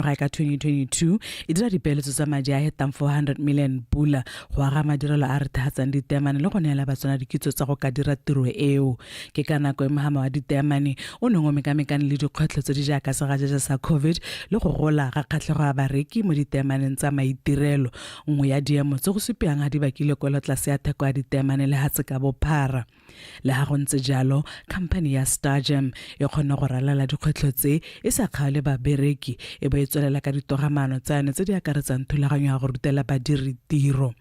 ngwaga ka 2022 e dira dipeeletso tsa madi a hetang 400 million pula go aga madirelo a re thegatsang diteamane le go neela Botswana dikitso tsa go ka dira tiro eo. Ke ka nako e mogama wa diteamane o neng o mekamekane le dikgwetlho tse di jaaka segajaja sa COVID le go gola ga kgatlhego ya bareki mo diteamaneng tsa maitirelo. Nngwe ya diemo tse go supiang ga di bakile kwelotlase ya theko ya diteamane le hatse ka bophara. Le ha go ntse jalo, khamphane ya Stargem e kgona go ralala dikgwetlho tse e sa kgaole babereki e ba e tswelela ka ditogamano tsa yone tse di akaretsang thulaganyo ya go rutela badiri tiro.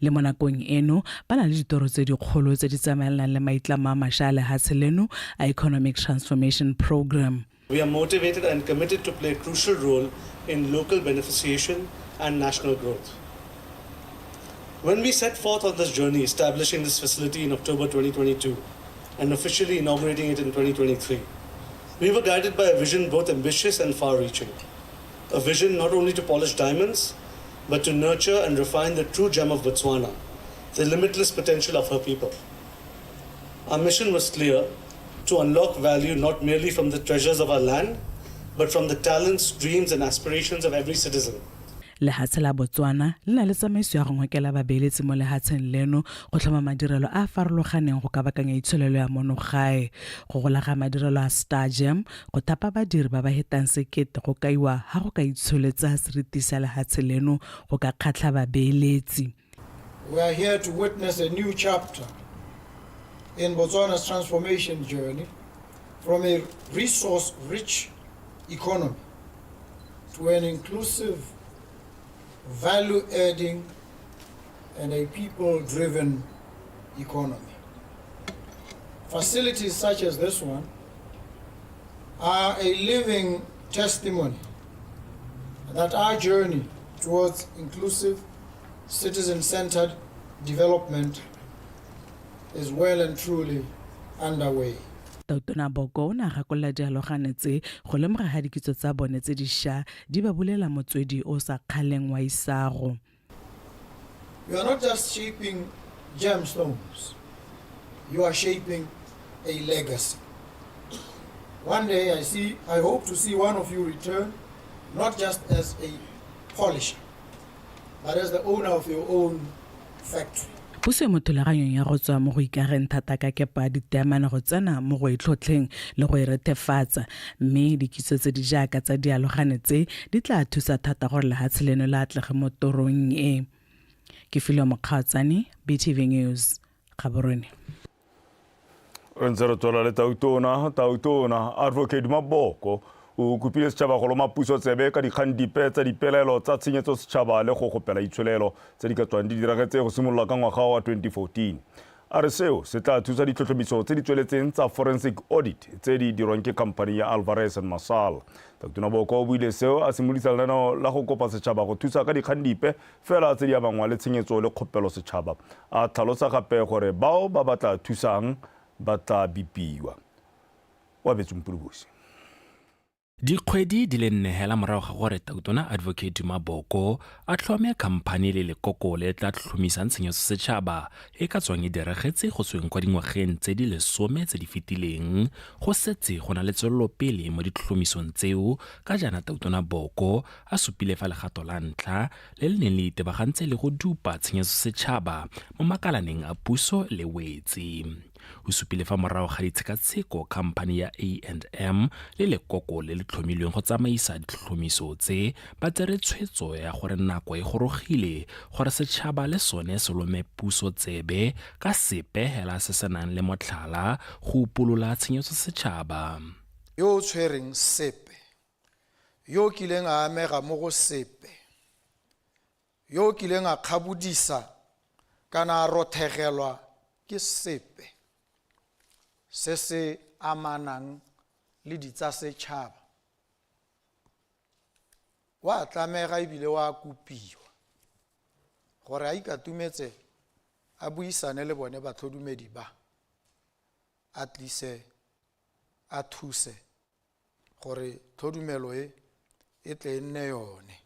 Le mo nakong eno ba na le ditoro tse dikgolo tse di tsamaelanang le maitlamo a mašwa a lehatshe leno a Economic Transformation Program. We are motivated and committed to play a crucial role in local beneficiation and national growth. When we set forth on this journey, establishing this facility in October 2022 and officially inaugurating it in 2023, we were guided by a vision both ambitious and far-reaching. A vision not only to polish diamonds, but to nurture and refine the true gem of Botswana, the limitless potential of her people. Our mission was clear: to unlock value not merely from the treasures of our land, but from the talents, dreams, and aspirations of every citizen. Lehatshe la Botswana le na le tsamaiso ya go ngokela babeeletsi mo lehatsheng leno go tlhoma madirelo a farologaneng go ka bakanya itsholelo ya monogae, go golaga madirelo a Stargem, go thapa badiri ba ba hetang sekete go kaiwa ha go ka itsholetsa seriti sa lehatshe leno go ka kgatlha babeeletsi. We are here to witness a new chapter in Botswana's transformation journey from a resource-rich economy to an inclusive, value-adding, and a people-driven economy. Facilities such as this one are a living testimony that our journey towards inclusive, citizen-centered development is well and truly underway. Tautona Boko na gakolla dialogane tse go lemoga ga dikitso tsa bone tse di sha di ba bolela motswedi o sa kgaleng wa isago. You are not just shaping gemstones, you are shaping a legacy. One day I hope to see one of you return, not just as a polisher, but as the owner of your own factory. Puso e mo thulaganyong ya go tswa mo go ikareng thata ka kepa diteamane go tsena mo go itlhotlheng le go e retefatsa, mme dikitso tse di jaaka tsa dialogane tse di tla thusa thata gore lehatshe leno la atlege mo torong e. Ke Phirimane Mokgaotsane, BTV News, Gaborone. Ntse tswela le tautona Advocate Maboko o kopile setšhaba go loma puso tsebe ka dikgang dipe tsa dipelelo tsa tshenyetso setšhaba le go gopela itsholelo tse di ka tswang di diragetse go simolola ka ngwaga wa 2014. A re seo se tla thusa ditlhotlhomiso tse di tsweletseng tsa forensic audit tse di dirwang ke khamphane ya Alvarez and Marsal. Dr. Boko o buile seo a simolisa lenaneo la go kopa setšhaba go thusa ka dikgang dipe fela tse di amangwa le tshenyetso le kgopelo setšhaba. A tlhalosa gape gore bao ba batla thusang ba tla bipiwa. Wa Betsumpurubusi. Dikgwedi di le nne hela morago ga gore Tautona Advocate Maboko a tlhome khamphane le lekoko le tla tlhomisang tshenyetso setšhaba e ka tswang e diragetse go tsweng kwa dingwageng tse di 10 tse di fetileng go setse go na le tswelelopele mo ditlhomisong tseo ka jana Tautona Boko a supile fa legato la ntlha le le neng le itebagantse le go dupa tshenyetso setšhaba mo makalaneng a puso le wetse. O supile fa morago ga ditshekatsheko khamphane ya A&M le lekoko le le tlhomilweng go tsamaisa ditlhomiso tse ba tsere tshwetso ya gore nako e gorogile gore setšhaba le sone se lome puso tsebe ka sepe hela se senang le motlhala go upolola tshenyetso setšhaba. Yo tshwereng sepe, yo kileng a amega mo go sepe, yo kileng a kgabodisa kana a rothegelwa ke sepe se se amanang le ditsa setšhaba, wa tlamega ebile wa kopiwa gore a ikatumetse a buisane le bone batlhodumedi ba a tlise a thuse gore tlhodumelo e tle nne yone.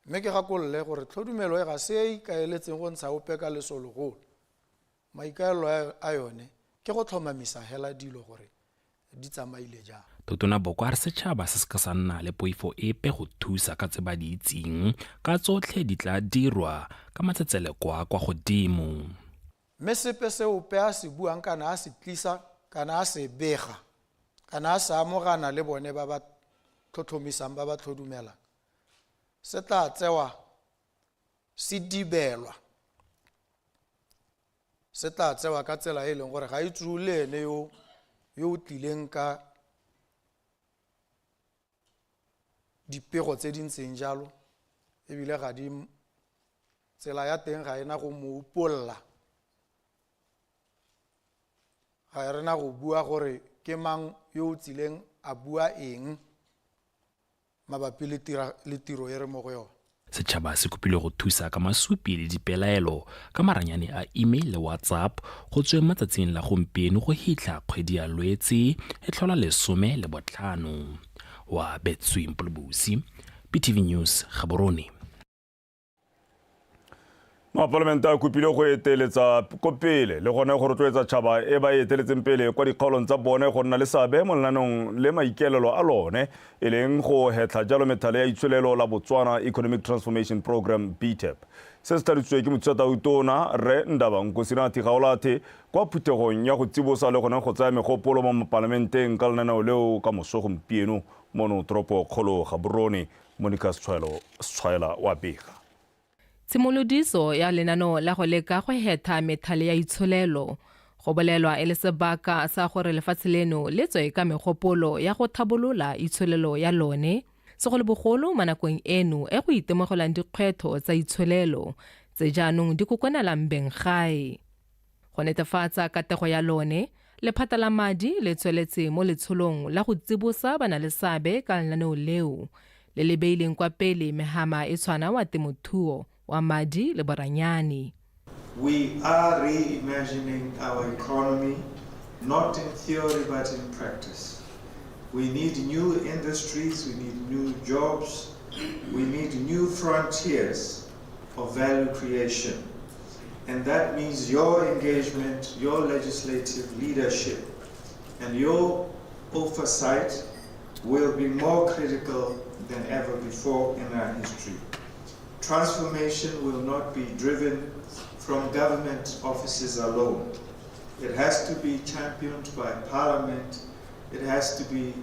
Mme ke gakolole gore tlhodumelo e ga se e ikaeletseng go ntsha ope ka lesologolo, maikaelelo a yone ke go tlhomamisa hela dilo gore di tsamaile jang. Totona Boko a re setšhaba se se ka sa nna le poifo epe go thusa ka tse ba di itseng ka tsotlhe di tla dirwa ka matsetseleko a kwa godimo. Mme sepe se ope a se buang kana a se tlisa kana a se bega kana a se amogana le bone ba ba tlhotlhomisang ba ba tlhodumelang se tla tsewa se dibelwa se tla tsewa ka tsela e leng gore ga e tsule ene yo o tlileng ka dipego tse di ntseng jalo ebile ga di tsela ya teng ga ena go mo upolla ga e rena go bua gore ke mang yo o tsileng a bua eng mabapi le tiro e re mo go yone. Setšhaba se kopile go thusa ka masupi le dipelaelo ka maranyane a email le WhatsApp go tsweng matsatsing la gompieno go hitla kgwedi ya Lwetse e tlhola 15 wa Betsweng Polobusi, PTV News, Gaborone. Maparlamento a kopile go eteletsa ko pele le gone go rotloetsa tšhaba e ba eteletseng pele kwa dikgaolong tsa bone go nna le seabe mo lenaneong le maikaelelo a lone e leng go hetla jalo methale ya itsholelo la Botswana Economic Transformation Program BTEP. Se se tladitswe ke Motšwatautona Re Ndaba Nkosinathi Gaolathe kwa phuthegong ya go tsibosa le gone go tsaya megopolo mo mapalamenteng ka lenaneo leo ka moso gompieno mono toropo kgolo Gaborone. Monica Sitshwaela wa bega. Tshimolodiso ya lenaneo la go leka go hetha methale ya itsholelo go bolelwa e le sebaka sa gore lefatshe leno le tswe ka megopolo ya go thabolola itsholelo ya lone segolobogolo mo nakong eno e go itemogelang dikgwetho tsa itsholelo tse jaanong di kokonelang beng gae. Go netefatsa katego ya lone lephata la madi le tsweletse mo letsholong la go tsibosa bana le seabe ka lenaneo leo le le beileng kwa pele mehama e tshwana wa temothuo wa madi le boranyane. We are reimagining our economy, not in theory but in practice. We need new industries, we need new jobs, we need new frontiers of value creation. And that means your engagement, your legislative leadership, and your oversight will be more critical than ever before in our history. Transformation will not be driven from government offices alone. It has to be championed by Parliament. It has to be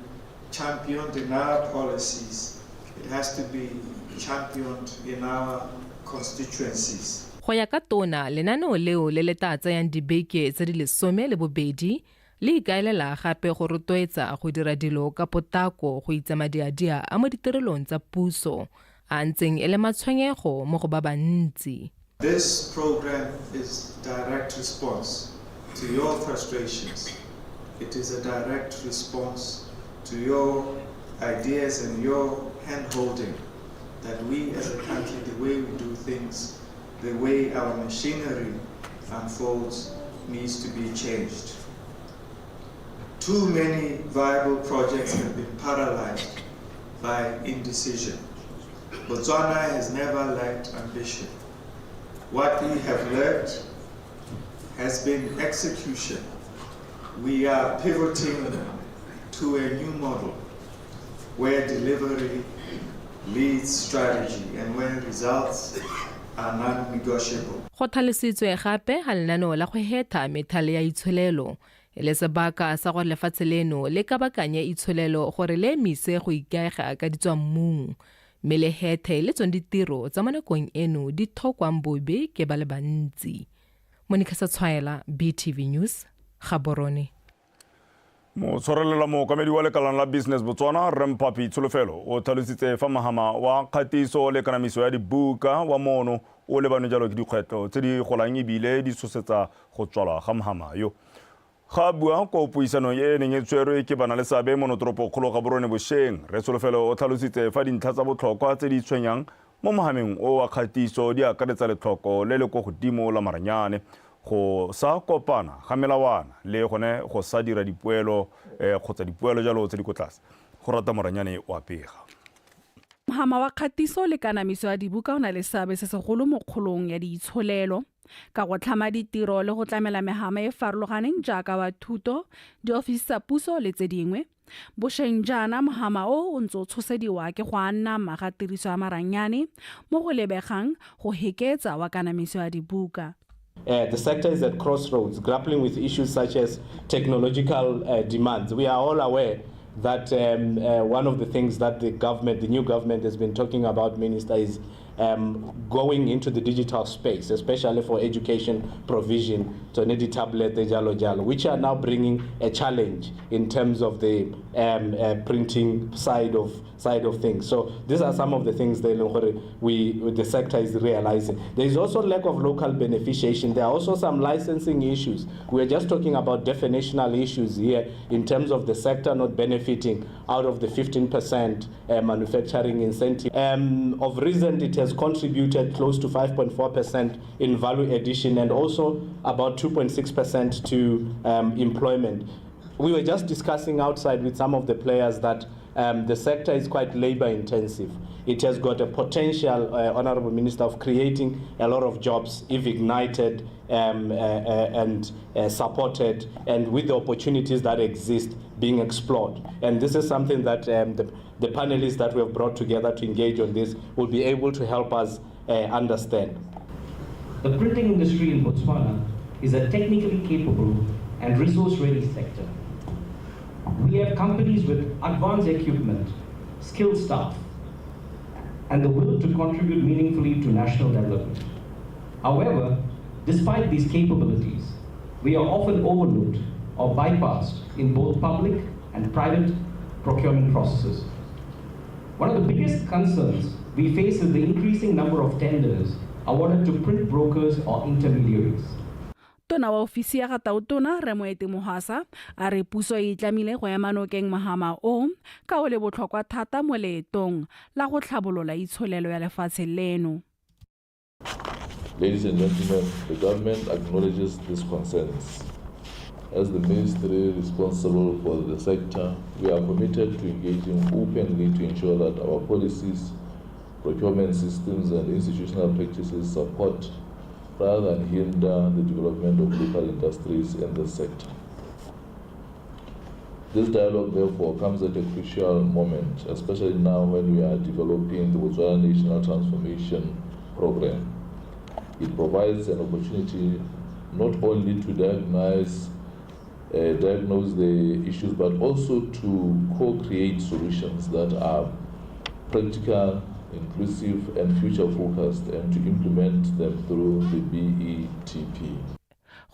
championed in our policies. It has to be championed in our constituencies. Go ya ka tona lenaneo leo le le tla tsayang dibeke tse di 12 le ikaelela gape go rotloetsa go dira dilo ka potako go itse madiadia a mo ditirelong tsa puso a ntseng e le matshwenyego mo go ba bantsi. This program is direct response to your frustrations. It is a direct response to your ideas and your hand-holding that we as a country, the way we do things, the way our machinery unfolds, needs to be changed. Too many viable projects have been paralyzed by indecision. Botswana has never lacked ambition. What we have learned has been execution. We are pivoting to a new model where delivery leads strategy and where results are non-negotiable. Go tlhalositswe gape ga lenaneo la go hetha methale ya itsholelo e le sebaka sa gore lefatshe leno le ka bakanye itsholelo gore le emise go ikaega ka ditswammung mme le hethe le tsone ditiro tsa mo nakong eno di thokwang bobe ke ba le bantsi. Monica Sitshwaela, BTV News, Gaborone. Mo tshwarelela mookamedi wa lekalana la business Botswana Rempapi Tsholofelo o tlhalositse fa mahama wa kgatiso le kanamiso ya dibuka wa mono o lebane jalo ke dikgwetlo tse di golang ebile di tshosetsa go tswalwa ga mahama yo. Ga bua ko puisano e neng e tshwerwe ke bana le seabe mo notoropo kgolo Gaborone Bosheng, Re Tsholofelo o tlhalositse fa dintlha tsa botlhokwa tse di tshwenyang mo mahameng o wa kgatiso di akaretsa letlhoko le le go godimo la maranyane go sa kopana ga melawana le gone go sa dira dipoelo kgotsa dipoelo jalo tse di ko tlase go rata moranyane wa pega. Mahama wa kgatiso le kanamiso ya dibuka o na le seabe se segolo mo kgolong ya diitsholelo ka go tlhama ditiro le go tlamela mehama e farologaneng jaaka wa thuto, diofisi tsa puso le tse dingwe bošeng jaana mohama o ntse o tshosediwa ke go nna maga tiriso ya maranyane mo go lebegang go heketsa wa kanamiso ya dibuka. The sector is at crossroads, grappling with issues such as technological demands. We are all aware that one of the things that the new government has been talking about, Minister, is going into the digital space, especially for education provision, which are now bringing a challenge in terms of the printing side of things. So these are some of the things that the sector is realizing. There is also lack of local beneficiation. There are also some licensing issues. We are just talking about definitional issues here in terms of the sector not benefiting out of the 15% manufacturing incentive. Of recent, it has contributed close to 5.4% in value addition and also about 2.6% to employment. We were just discussing outside with some of the players that the sector is quite labor intensive. It has got a potential, Honorable Minister, of creating a lot of jobs if ignited and supported, and with the opportunities that exist being explored. And this is something that the panelists that we have brought together to engage on this will be able to help us understand. The printing industry in Botswana is a technically capable and resource-ready sector. We have companies with advanced equipment, skilled staff, and the will to contribute meaningfully to national development. However, despite these capabilities, we are often overlooked or bypassed in both public and private procurement processes. One of the biggest concerns we face is the increasing number of tenders awarded to print brokers or intermediaries. Tona wa ofisi ya Gatautona Remoete Mohasa a re puso e itlamile go ema nokeng mahama o ka o le botlhokwa thata mo leetong la go tlhabolola itsholelo ya lefatshe leno. Ladies and gentlemen, the government acknowledges these concerns. As the ministry responsible for the sector, we are committed to engaging openly to ensure that our policies, procurement systems, and institutional practices support rather than hinder the development of local industries in this sector. This dialogue, therefore, comes at a crucial moment, especially now when we are developing the Botswana National Transformation Program. It provides an opportunity not only to diagnose the issues, but also to co-create solutions that are practical, inclusive, and future-focused, and to implement them through the BETP.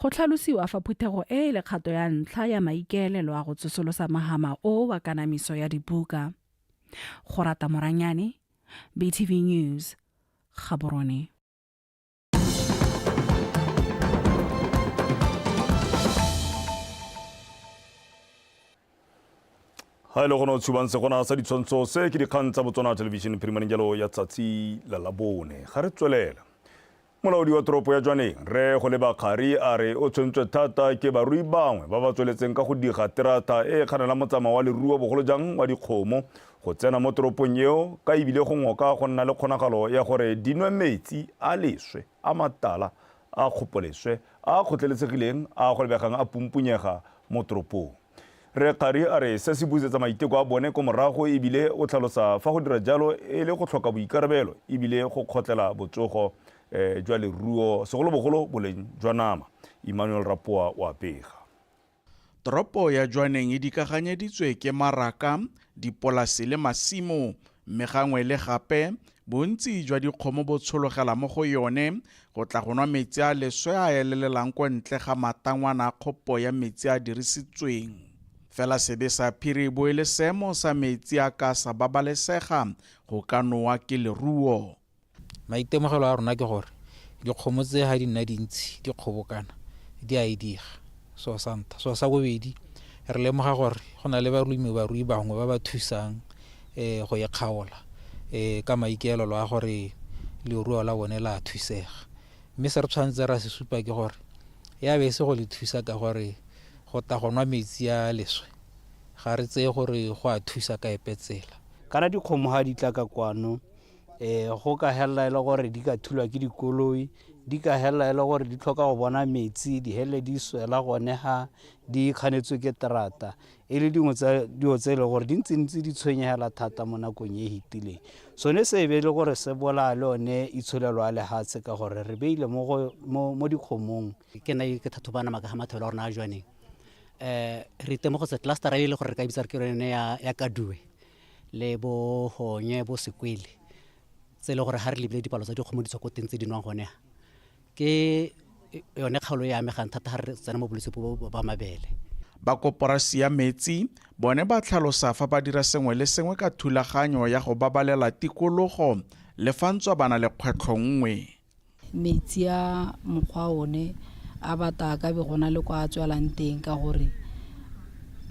Go tlhalosiwa fa phuthego e le kgato ya ntlha ya maikaelelo a go tsosolosa mahama o wa kanamiso ya dibuka. Go rata Moranyane, BTV News, Gaborone. ha ile gona o tshubang se gona sa ditshwantsho se ke dikgang tsa Botswana television Phirimane jalo ya tsatsi la Labone ga re tswelela. Molaodi wa toropo ya Jwaneng re go leba khari a re o tshwentswe thata ke barui bangwe ba ba tsweletseng ka go diga terata e kganela motsamao wa leruo bogolo jang wa dikgomo go tsena mo toropong eo ka ibile go ngoka go nna le kgonagalo ya gore dinwe metsi a leswe a matala a kgopoleswe a khotleletsegileng a go lebegang a pumpunyega mo toropong. Re khari a re se se busetsa maiteko a bone ko morago ebile o tlhalosa fa go dira jalo e le go tlhoka boikarabelo ebile go khotlela botsogo jwa leruo segolobogolo boleng jwa nama. Emmanuel Rapoa wa pega. Toropo ya Jwaneng e dikaganyeditswe ke maraka, dipolase le masimo, mme gangwe le gape bontsi jwa dikgomo bo tshologela mo go yone go tla go nwa metsi a leswe a elelelang ko ntle ga matangwana a kgopo ya metsi a dirisitsweng. Fela sebe sa phiri bo e le seemo sa metsi a ka sa babalesega go ka nowa ke leruo. Maitemogelo a rona ke gore dikgomo tse ga di nna dintsi di kgobokana di a diga so santa so sa bobedi re lemoga gore go na le barui bangwe ba ba thusang go ya kgaola ka maikaelelo a gore leruo la bone la thusega, mme se re tshwanetse ra se supa ke gore ya be se go le thusa ka gore go ta go nwa metsi a leswe ga re tseye gore go a thusa ka epetsela kana dikgomo ha di tla ka kwano go ka hella ile gore di ka thulwa ke dikoloi di ka hella ile gore di tlhoka go bona metsi di hele di swela gone ha di kganetswe ke terata e le dingwe tsa dio tse le gore di ntse di tshwenyegela thata mo nakong e hitileng sone se be le gore se bola le one itsholelo a lehatshe ka gore re beile mo dikgomong ke na ke thathobana maka ga mathelo rona a jwaneng re temo go se cluster ile gore re ka bitsa re ke rene ya Kadue le bo honye bo sekwele tse le gore ha re lebile dipalo tsa dikgomo di tswa ko teng tse di nwang gone ke yone kgaolo ya me ga thata ha re tsena mo bolwetse ba mabele ba koporasi ya metsi bone ba tlhalosa fa ba dira sengwe le sengwe ka thulaganyo ya go babalela tikologo le fantswa bana le kgwetlho nngwe metsi ya mokgwa one a bata ka be gona le kwa tswelang teng ka gore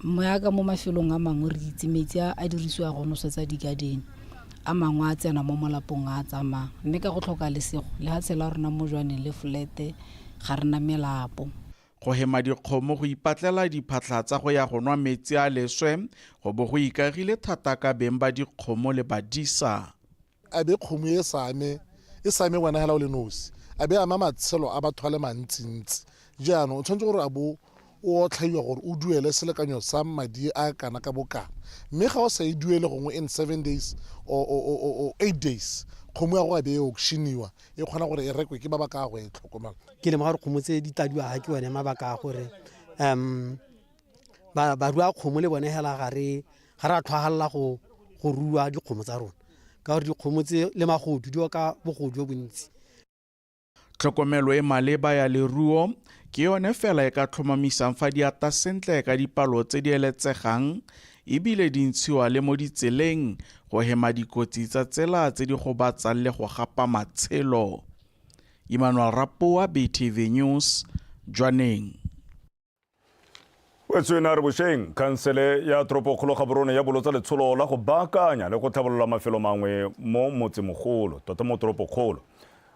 moyaka mo mafelong a mangwe re itse metsi a dirisiwa go nosetsa digadeni a mangwe a tsena mo molapong a tsamang mme ka go tlhoka lesego le ha tsela rona mo jwaneng le flete ga rena melapo go hema dikgomo go ipatlela diphatla tsa go ya go nwa metsi a leswe go bo go ikagile thata ka beng ba dikgomo le badisa a be kgomo e same wena hela o le nosi a be ama matshelo a batho a le mantsintsi jaanong o tshwanetse gore a bo o tlhaiwa gore o duele selekanyo sa madi a kana ka bokana mme ga o sa e duele gongwe in 7 days or 8 days kgomo ya go a be e auctioniwa e kgona gore e rekwe ke ba ba ka go e tlhokomela ke le mogare kgomo tse di tadiwa ha ke one mabaka a gore ba rua kgomo le bone hela ga re a tlhwagalla go rua dikgomo tsa rona ka gore dikgomo tse le magodu di ka bogodu bo bontsi tlhokomelo e maleba ya leruo ke yone fela e ka tlhomamisang fa di ata sentle ka dipalo tse di eletsegang ebile di ntshiwa le mo ditseleng go hema dikotsi tsa tsela tse di gobatsang le go gapa matshelo Emmanuel Rapoa BTV News Jwaneng Wetswena re bošeng kansele ya toropokgolo Gaborone ya bolotsa letsholo la go baakanya le go tlhabolola mafelo mangwe mo motsemogolo tota mo toropokgolo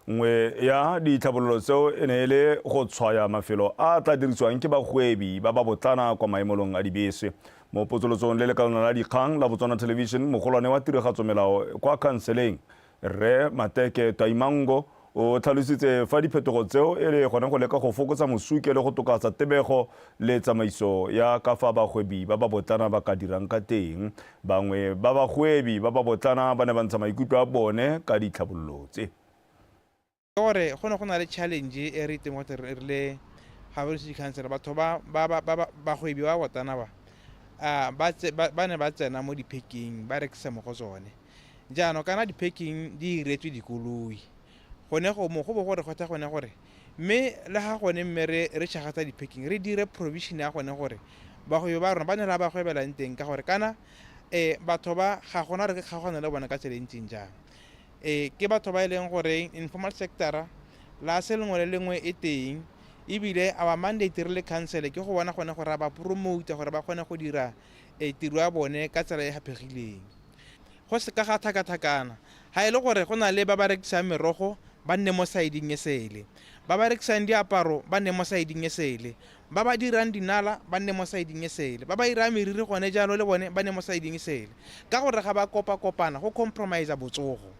nngwe ya ditlhabololo tseo e ne le go tshwaya mafelo a tla dirisiwang ke bagwebi ba ba botlana kwa maemelong a dibese mo potsolotsong le lekalana la Dikgang la Botswana Television mogolwane wa tiragatso melao kwa kanseleng Re Mateke Taimango o tlhalositse fa diphetogo tseo e le gone go leka go fokotsa mosuke le go tokatsa tebego le tsamaiso ya ka fa bagwebi ba ba botlana ba ka dirang ka teng bangwe ba bagwebi ba ba botlana ba ne ba ntsha maikutlo a bone ka ditlhabololo tse gore go na le challenge e re temo re le Gaborone City Council batho ba bagwebi ba botlana ba ne ba tsena mo dipacking ba rekisa mo go tsone jaanong kana dipacking di iretswe dikoloi gone go mo go bo gore kgotsa gone gore mme le ga gone mme re tšhagatsa dipacking re dire provision ya gone gore bagwebi ba rona ba ne la ba gwebelang teng ka gore kana batho ba ga gona re ka gona le bona ka tsela ntseng jang ke batho ba e leng gore informal sector la se lengwe le lengwe e teng ebile our mandate re le council ke go bona gone gore ba promote gore ba kgone go dira tiro ya bone ka tsela e hapegileng go se ka ga thakathakana ha e le gore go na le ba ba rekisang merogo ba nne mo siding e sele ba ba rekisang diaparo ba nne mo siding e sele ba ba dirang dinala ba nne mo siding e sele ba ba ira meriri gone jalo le bone ba nne mo siding e sele ka gore ga ba kopana go compromise botsogo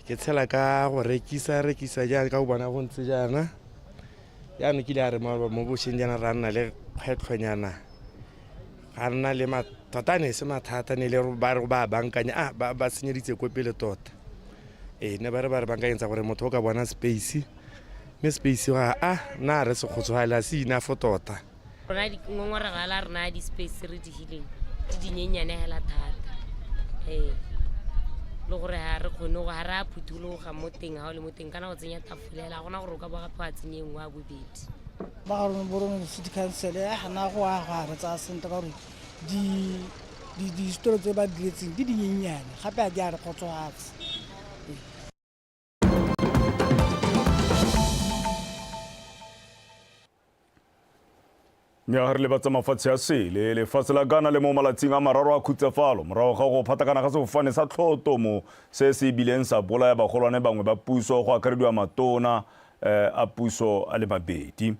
ke tshela ka go rekisa jaaka ka go bona go ntse jana yaanong ke le a re mo bošeng jana ra nna le kgwetlhonyana ga nna le tota ne se mathata ne le ba bankanya ba senyeditse ko pele tota ne ba re bankanyetsa gore motho o ka bona space mme space wa na re se kgotsogela se inafo tota rona ngongoragala rena di-space re di hileng ke dinyenyane hela thata le gore ha re kgone go ha re a phuthuloga mo teng ha o le mo teng kana go tsenya tafolela gona gore o ka boga pha tsenye engwe a bobedi ba ga Gaborone City Council ya hana go aga re tsa sente ka gore di store tse ba diretseng di dinyenyane gape a di a re khotsoatse nya re le batsa mafatshe a sele lefatshe la Ghana le mo malatsing a mararo a khutsafalo morago ga go phatakana ga sefofane sa tlhoto mo se se bileng sa bola ya bagolwane bangwe ba puso go akarediwa matona a puso a le mabedi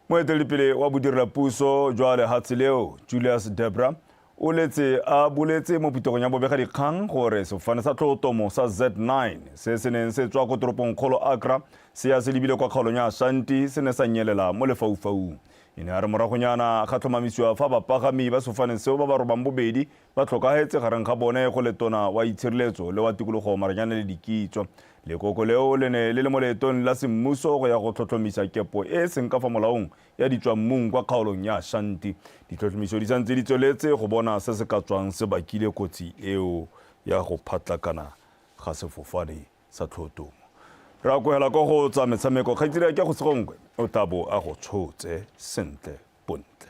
moeteledipele wa bodirela puso jwa lehatshe leo Julius Debra o letse a buletse mo pitogong ya bobega dikgang gore sefofane sa tlhotomo sa Z9 se neng se tswa ko toropong kgolo Accra se ya se lebile kwa kgaolong ya Ashanti se ne sa nyelela mo lefaufaung. E ne a re moragonyana ga tlhomamisiwa fa bapagami ba sefofane seo ba ba robang bobedi ba tlhokagetse gareng ga bone go letona wa itshireletso le wa tikologo maranyane le dikitswa. Lekoko leo le ne le le mo leetong la semmuso go ya go tlhotlhomisa kepo e seng ka fa molaong ya ditswammung kwa kgaolong ya Ashanti. Ditlhotlhomiso di santse di tsweletse go bona se se ka tswang se bakile kotsi eo ya go phatlakana ga sefofane sa tlhotomo. Re a kwela go go tsa metshameko kgaitsedi ke go segongwe o tabo a go tshotse sentle bontle.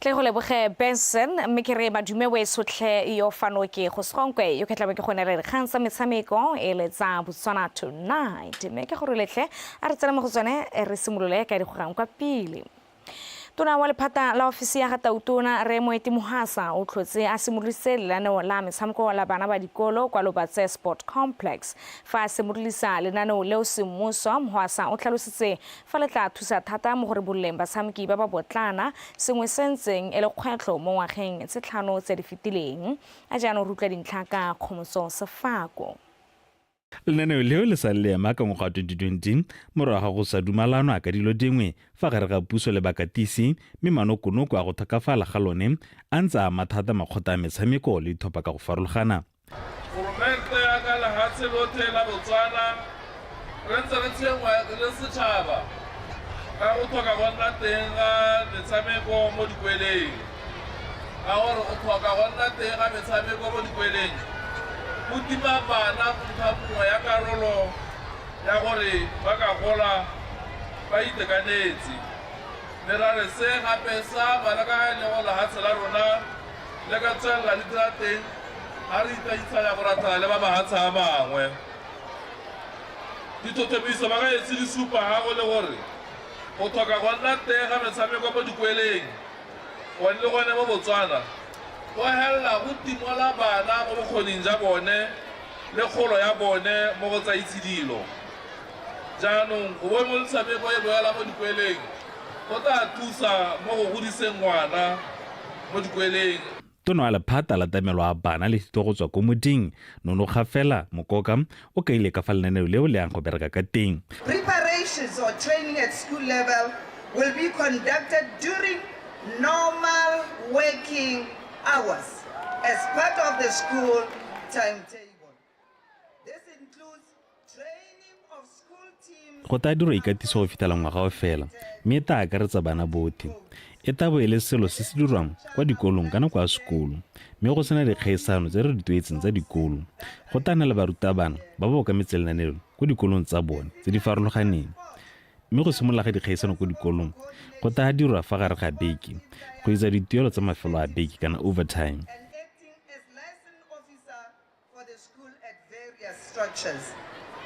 tle go leboge Benson mme ke re madume we sotlhe yo fano ke go sgonkwe yo ke tlabe ke gone re kgang sa metshameko e le tsa Botswana tonight mme ke gore letle a re tsena mo go tsone re simolole ka digogang kwa pele. Tona wa lephata la ofisi ya Gatautona re moeti Mohasa o tlhotse a simolise lenaneo la metshameko la bana ba dikolo kwa Lobatse Sport Complex fa simolisa lenaneo leo semmuso. Mohasa o tlhalositse fa le tla thusa thata mo gore boleng batshameki ba ba botlana sengwe sentseng e le kgwetlho mo ngwageng tse tlhano tse di fetileng a jaanong rutla dintlha ka Kgomotso Sefako. Lenaneo leo le sa le ema ka ngwaga wa 2020 morago go sa dumalano ka dilo dingwe fa gare ga puso le bakatisi mme manokonoko a go thakafala ga lone a ntse a mathata makgotla a metshameko le dithopa ka go farologana. Goromente ya ka lehatshe lotlhe la Botswana re ntse re tshengwa le setšhaba ka go tlhoka go nna teng ga metshameko mo dikweleng ka gore go tlhoka go nna teng ga metshameko mo dikweleng go tima bana go nngwe ya karolo ya gore ba ka gola ba itekanetse le ra re se gape sa malakaganye go lehatshe la rona le ka tswelela le dira teng ga re itaitsanya go ratana le ba mahatshe a mangwe. Dithotomiso ba ka etse di supa gago le gore go tlhoka go nna teng ga metshameko mo dikweleng gone le gone mo Botswana go helela go timola bana mo bokgoning ja bone le kgolo ya bone mo go tsa itshidilo. Jaanong go bone mo metshameko e boela mo dikweleng go tla thusa mo go godiseng ngwana mo dikweleng. Tona wa lephata la tamelo a bana le thito go tswa ko moding nono ga fela mokoka o ka ile ka fa lenaneo leo le yang go bereka ka teng. Preparations or training at school level will be conducted during normal working hours as part of the school timetable. This includes training of school teams. Go ta diro ikatiso go fitela ngwaga o fela mme ta akaretsa bana botlhe. E tabo e le selo se se dirwang kwa dikolong kana kwa sekolo mme go sena dikgaisano tse re di twetseng tsa dikolo go tana le barutabana ba ba ka metselenanelo go dikolong tsa bone tse di farologaneng mme go simolola ga dikgaisano go dikolong go ta dirwa fa gare ga beke go itsa dituelo tsa mafelo a beke kana overtime.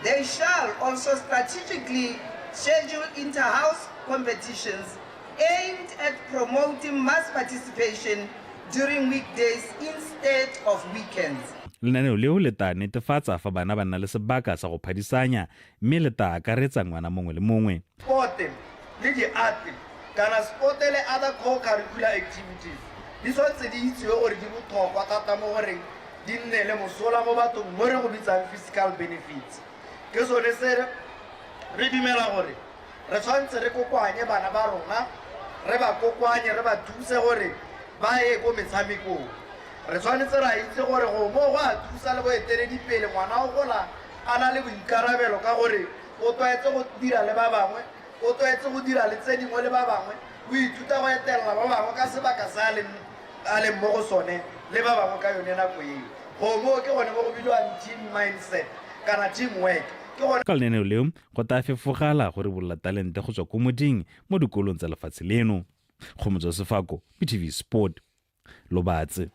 They shall also strategically schedule inter-house competitions aimed at promoting mass participation during weekdays instead of weekends. Lenaneo leo le ta netefatsa fa bana ba nna le sebaka sa go phadisanya mme le ta akaretsa ngwana mongwe le mongwe. Sport le di-art kana sport le other co-curricular activities di tshwanetse di itsewe gore di botlhokwa thata mo goreng di nne le mosola mo bathong mo re go bitsang physical benefits. Ke sone se re dumela gore re tshwanetse re kokoanye bana ba rona re ba kokoanye re ba thuse gore ba ye go metshamekong. Re tshwanetse ra itse gore go mo go a thusa le boeteledipele ngwana o gola a na le boikarabelo ka gore o tlwaetse go dira le ba bangwe o tlwaetse go dira le tse dingwe le ba bangwe o ithuta go etelela ba bangwe ka sebaka sa a leng mo go sone le ba bangwe ka yone nako eo. Go mo ke gone mo go bidiwang team mindset kana team work. Ka lenaneo leo go ta fefogala gore bolola talente go tswa ko moding mo dikolong tsa lefatshe leno. Kgomotso Sefako, PTV Sport, Lobatse.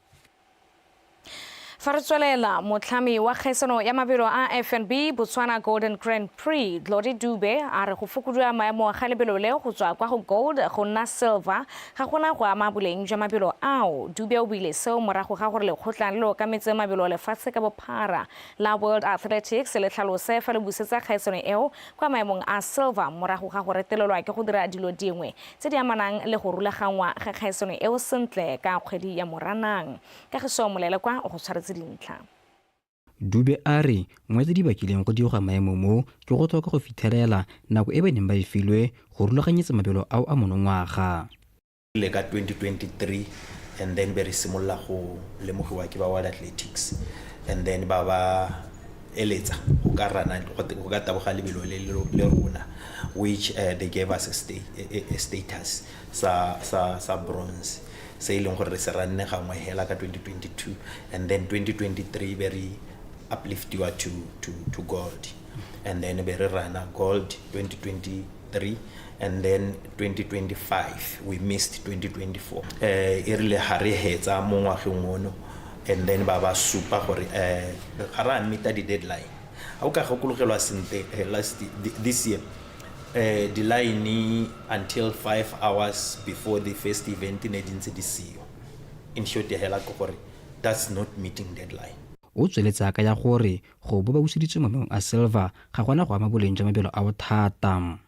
Fa re tswelela motlhami wa kgaisano ya mabelo a FNB Botswana Golden Grand Prix Glory Dube a re go fokodiwa maemo ga lebelo le go tswa kwa go gold go nna silver ga gona go ama boleng jwa mabelo ao. Dube o buile seo morago ga gore lekgotla le lo ka metse mabelo lefatshe ka bophara la World Athletics le tlhalose fa le busetsa kgaisano eo kwa maemong a silver morago ga go retelelwa ke go dira dilo dingwe tse di amanang le go rulagangwa ga kgaisano eo sentle ka kgwedi ya Moranang. Ka ge so molele kwa o go tshwaretse dintlha. Dube a re ngwetse di bakileng go dioga maemo mo ke go tlhoka go fithelela nako e ba neng ba e filwe go rulaganyetsa mabelo ao a monongwaga. Le ka 2023 and then be re simolla go lemogiwa ke ba World Athletics and then ba ba eletsa go ka rana go ka taboga lebelo le rona which they gave us a status sa bronze se ileng gore re se ranne gangwe hela ka 2022 and then 2023 very upliftiwa to gold and then be re rana gold 2023 and then 2025 we missed 2024 irile hare hetsa mo ngwageng ono and then ba supa gore ga ra meet the deadline au ka gokologelwa sente this year the line until 5 hours before the first event in agency DCO in short ya hela gore that's not meeting deadline. O tsweletsa ka ya gore go bo ba useditswe mo a silver ga gona go ama boleng jwa mabelo a bothata.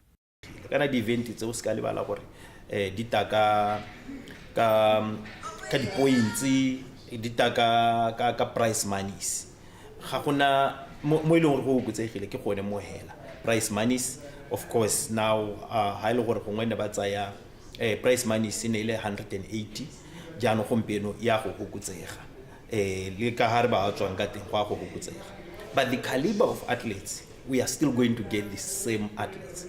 Kana di event tse o ska le bala gore di taka ka di points di taka ka price monies ga gona mo ile gore go kutsegile ke gone mo hela price monies. Of course, now ha ile gore gongwe ne ba tsaya price money se ne ile 180 jano gompeno ya go gokutsega le ka ha re ba tswang ka teng go gokutsega but the caliber of athletes we are still going to get the same athletes.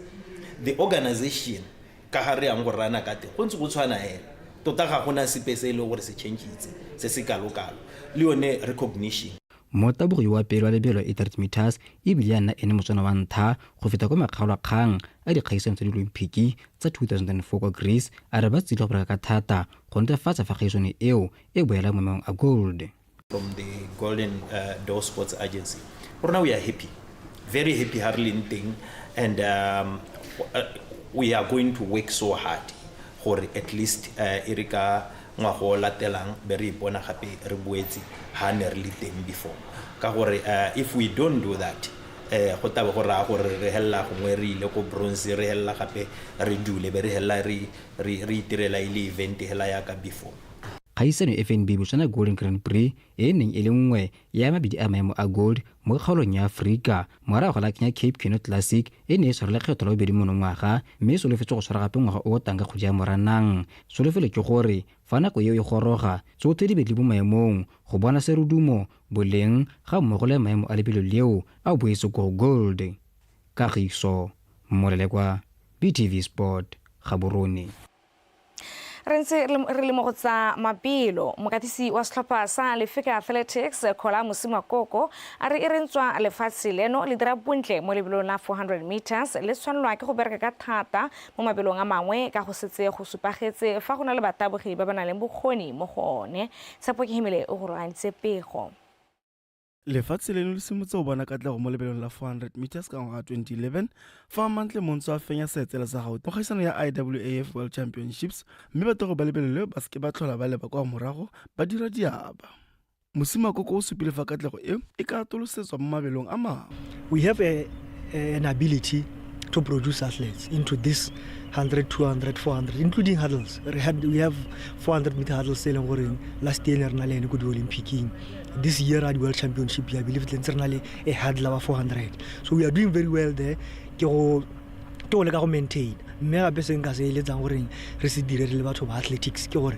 The organization ka ha re yang go rana ka teng go ntse go tshwana hela tota ga gona sepe se ile gore se changeitse se se kalokalo le yone recognition. Mo tabogi wa pele wa lebelo 30 meters e bile yana ene motswana wa ntha go feta kwa makgaolo kgang a dikgaisano tsa di-Olimpiki tsa 2004 kwa Greece a re ba tsile go ka thata go netefatsa fa kgaisano eo e boela mo maemong a gold. From the Golden Door Sports Agency, for now we are happy, very happy Harlin thing, and we are going to work so hard for at least Erika ngwago latelang be re bona gape re boetse ha ne re le teng before ka gore if we don't do that go tabe go ra gore re hella go ngwe re ile go bronze re hella gape re dule be re hella re itirela ile event hela ya ka before. Kgaisano FNB Botswana Golden Grand Prix e neng e le nngwe ya mabedi a maemo a gold mo kgaolong ya Afrika morago la Kenya Cape Keno Classic e ne e tshwarela kgetho la bobedi monongwaga mme solofetse go tshwara gape ngwaga o tang ka kgwedi ya Moranang. Solofelo ke gore fa nako eo e goroga tsotlhe di bedile mo maemong go bona serudumo boleng ga mmogo le maemo a lebelo leo a boetse go gold. Kagiso Molele kwa BTV Sport Gaborone. Re ntse re le mo go tsa mabelo mokatisi wa setlhopha sa Lefika Athletics Khola Mosimokoko a re rentswa lefatshe leno le dira bontle mo lebelong la 400 meters le tshwanelwa ke go bereka ka thata mo mabelong a mangwe ka go setse go supagetse fa go na le batabogi ba ba nang le bokgoni mo gone. Tshepo ke himele o go rantse pego. Lefatshe leno le simotse go bona katlego mo lebelong la 400 meters ka ngwaga 2011 fa Mantle Montsho a fenya seetsela sa gago mo kgaisano ya IAAF World Championships mme batho ba lebelo leo ba se ke ba tlhola ba leba kwa morago ba dira diaba. Mosimokoko o supile fa katlego eo e ka atolosetswa mo mabelong a mangwe. We have an ability to produce athletes into this 100, 200, 400, including hurdles. We have 400 meter hurdles selling gore last year in Nale go Olympic. This year at World Championship, I believe it's a hurdle of 400. So we are doing very well there. To le ka go maintain. Me ga be seng ka se ile tsang gore re se dire le batho ba athletics ke gore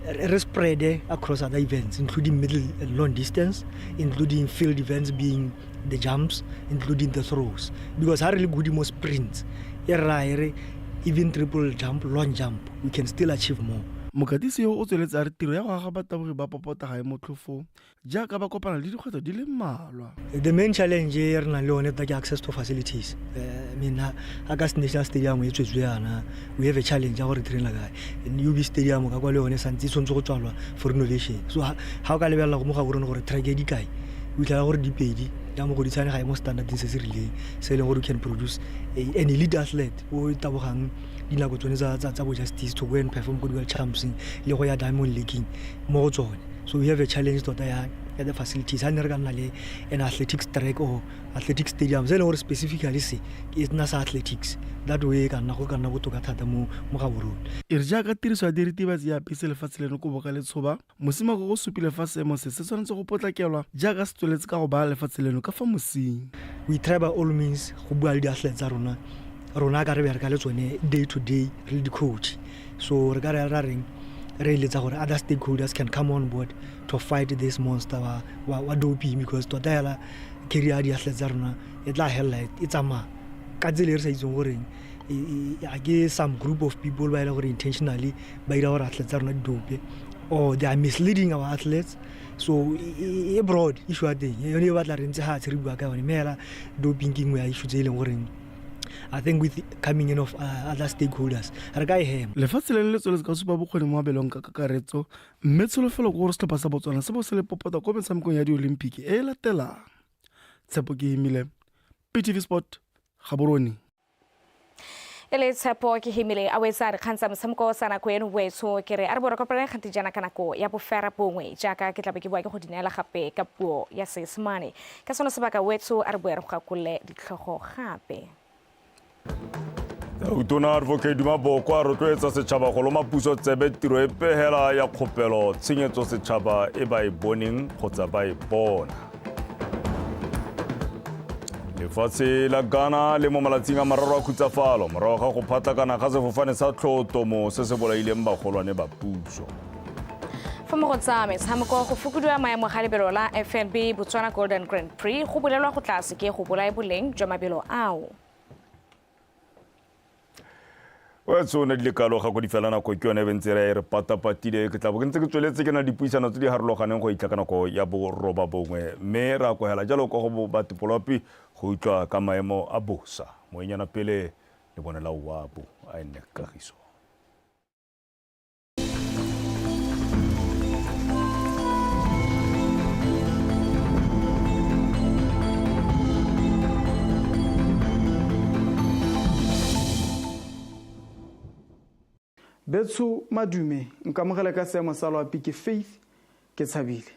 re spread across other events, including middle and long distance, including field events being the jumps, including the throws. Because I really good more sprints. Even triple jump, long jump, we can still achieve more. mokatisi yo o tsweletse a re tiro ya go aga batabogi ba popota ga e motlhofo jaaka ba kopana le dikgwetlho di le mmalwa. The main challenge e re nang le yone ke access to facilities. August National Stadium e tswetswe yana, we have a challenge ya gore train la kae. UB Stadium ka kwa le yone santse tshwantse go tswalwa for renovation. So ha o ka lebelela go mo ga borona gore track e di kae, o tla gore dipedi ya mo go di tsane ga e mo standarding se se rileng se leng gore can produce an elite athlete o tabogang dinako tsone tsa bo justice to go and perform go World Champs le go ya Diamond League mo go tsone. So we have a challenge tota ya the facilities. Ha ne re ka nna le an athletics track or athletics stadium se leng gore specifically se ke nna sa athletics that way ka nna go botoka thata mo ga borona. E re jaaka tiriso ya diritibatsi ya apese lefatshe leno ko boka le tshoba mosimako go supile fa seemo se tshwanetse go potlakelwa jaaka se tsweletse ka go baya lefatshe leno ka fa mosing. We try by all means go bua le di-athletes tsa rona ka re bereka le tsone day to day re le di-coach. So re ka re reng re eletsa gore other stakeholders can come on board to fight this monster wa doping because tota yala career di-athletes tsa rona e tla hella e tsamaya ka tsela e re sa itseng goreng ke some group of people ba e le gore intentionally ba ira gore athletes tsa rona di dope or they are misleading our athletes. So e broad issue a teng yone e batla re ntse ga tse re bua ka yone mme hela doping ke nngwe ya issue tse e leng goreng I think with coming in of other stakeholders re ka e hema. Lefatshe le le tsweletse ka supa bokgoni mo mabelong ka kakaretso mme tsholofelo go gore setlhopha sa Botswana se bo se le popota ko metshamekong ya di-Olympic e latelang. Tshepo ke himile PTV Sport Gaborone. Ele Tshepo ke himile a wetsa re kgantsa motshameko sa nako eno wetso ke re a re bora kopana gantsi jana ka nako ya bofera bongwe jaaka ke tlabe ke bua ke go dinela gape ka puo ya Seesemane ka sona sebaka wetso a re bua re go gakole ditlhogo gape. Utona Advocate Maboko a rotloetsa setšhaba go loma puso tsebe tiro e pehela ya kgopelo tshenyetso setšhaba e ba e boneng kgotsa ba e bona. Lefatshe la Ghana le mo malatsing a mararo a khutsafalo morago ga go phatlakana ga sefofane sa tlhotomo se se bolaileng bagolwane ba puso. Fa mo go tsa metshameko go fokodwa maemo ga lebelo la FNB Botswana Golden Grand Prix go bolelwa go tla se ke go bolaya boleng jwa mabelo ao. Wetso ne di lekalo ga go di fela nako ke yone bentse re patapatile ke tla bo ntse ke tsweletse ke na dipuisano tse di harologaneng go itla ka nako ya bo roba bongwe mme ra go hela jalo go go batipolopi go utlwa ka maemo a bosa moenyana pele le bonela wabo a ene kagiso. Betso madume nka mogela ka seemo sa loapi ke Faith ke tshabile.